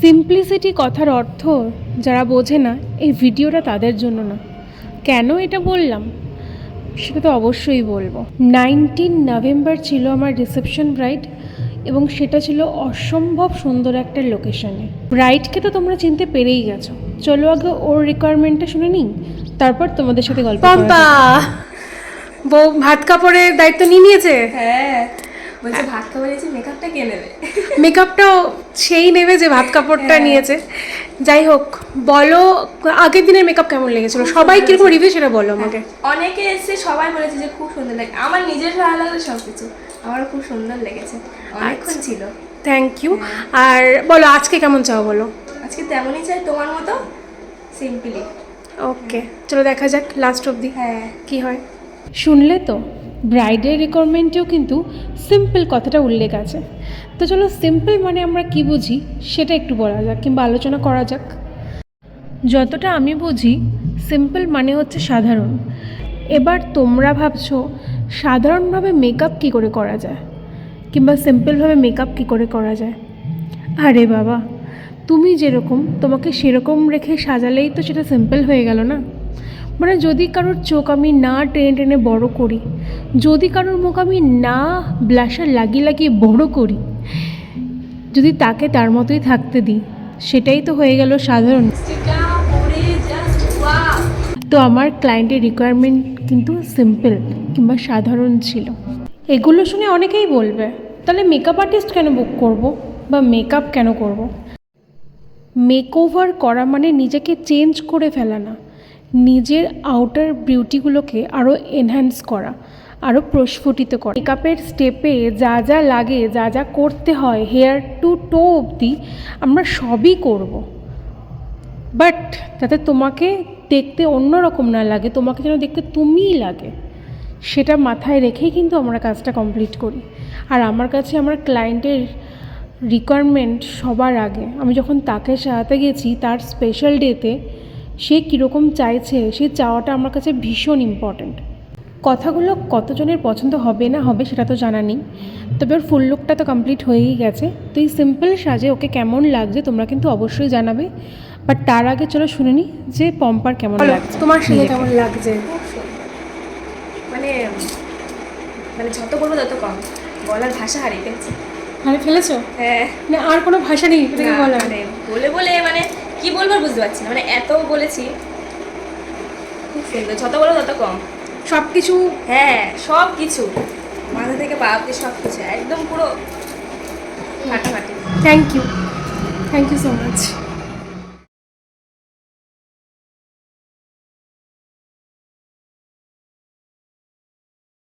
Simplicity কথার অর্থ যারা বোঝে না, এই ভিডিওটা তাদের জন্য না। কেন এটা বললাম সেটা তো অবশ্যই বলবো। 19 নভেম্বর ছিল আমার রিসেপশন ব্রাইড, এবং সেটা ছিল অসম্ভব সুন্দর একটা লোকেশনে। ব্রাইডকে তো তোমরা চিনতে পেরেই গেছো। চলো আগে ওর রিকোয়ারমেন্টটা শুনে নিই, তারপর তোমাদের সাথে গল্প করা যাবে। বউ ভাত কাপড়ের দায়িত্ব নিয়ে নিয়েছে। হ্যাঁ, বলছে ভাত খাবার এসে মেকআপটা কে নেবে? মেকআপটাও সেই নেবে যে ভাত কাপড়টা নিয়েছে। যাই হোক, বলো আগের দিনের মেকআপ কেমন লেগেছিল, সবাই কিরকম রিভিউ সেটা বলো আমাকে। অনেকে এসে সবাই বলেছে যে খুব সুন্দর লাগে, আমার নিজের ভালো লাগলো সব কিছু, আমারও খুব সুন্দর লেগেছে, অনেকক্ষণ ছিল। Thank you. আর বলো আজকে কেমন চাও বলো। আজকে তেমনই চাই, তোমার মতো সিম্পলি। ওকে, চলো দেখা যাক লাস্ট অবধি হ্যাঁ, কি হয়। শুনলে তো, ব্রাইডের রিকোয়ারমেন্টেও কিন্তু সিম্পল কথাটা উল্লেখ আছে। তো চলো সিম্পল মানে আমরা কি বুঝি সেটা একটু বলা যাক, কিংবা আলোচনা করা যাক। যতটা আমি বুঝি, সিম্পল মানে হচ্ছে সাধারণ। এবার তোমরা ভাবছো সাধারণভাবে মেকআপ কী করে করা যায়, কিংবা সিম্পলভাবে মেকআপ কী করে করা যায়। আরে বাবা, তুমি যেরকম তোমাকে সেরকম রেখে সাজালেই তো সেটা সিম্পল হয়ে গেল না। মানে যদি কারোর চোখ আমি না টেনে টেনে বড় করি, যদি কারোর মুখ আমি না ব্লাশার লাগিয়ে লাগিয়ে বড় করি, যদি তাকে তার মতোই থাকতে দিই, সেটাই তো হয়ে গেল সাধারণ। তো আমার ক্লায়েন্টের রিকোয়ারমেন্ট কিন্তু সিম্পল কিংবা সাধারণ ছিল। এগুলো শুনে অনেকেই বলবে, তাহলে মেকআপ আর্টিস্ট কেন বুক করব, বা মেকআপ কেন করব। মেকওভার করা মানে নিজেকে চেঞ্জ করে ফেলা না, নিজের আউটার বিউটিগুলোকে আরও এনহ্যান্স করা, আরও প্রস্ফুটিত করা। মেকআপের স্টেপে যা যা লাগে, যা যা করতে হয়, হেয়ার টু টো অবধি আমরা সবই করব। বাট যাতে তোমাকে দেখতে অন্যরকম না লাগে, তোমাকে যেন দেখতে তুমিই লাগে, সেটা মাথায় রেখেই কিন্তু আমরা কাজটা কমপ্লিট করি। আর আমার কাছে আমার ক্লায়েন্টের রিকোয়ারমেন্ট সবার আগে। আমি যখন তাকে সাজাতে গেছি তার স্পেশাল ডেতে, সে কীরকম চাইছে সেই চাওয়াটা আমার কাছে ভীষণ ইম্পর্ট্যান্ট। কথাগুলো কতজনের পছন্দ হবে না হবে সেটা তো জানা নেই, তবে ওর ফুল লুকটা তো কমপ্লিট হয়েই গেছে। তো এই সিম্পল সাজে ওকে কেমন লাগছে তোমরা কিন্তু অবশ্যই জানাবে। বাট তার আগে চলো শুনে নিই যে পম্পার কেমন লাগছে। তোমার সাজে কেমন লাগছে? মানে মানে যত বলবো তত কম, বলার ভাষা হারিয়ে ফেলছি। মানে ফেলেছো? হ্যাঁ, না আর কোনো ভাষা নেই এটাকে বলার? মানে বলে বলে মানে কি বলবো বুঝতে পারছি না, মানে এত বলেছি। খুব সুন্দর, যত বলবো তত কম। সব কিছু? হ্যাঁ, সব কিছু, মাথা থেকে পা অবধি সব কিছু একদম পুরো ফাটাফাটি। Thank you so much.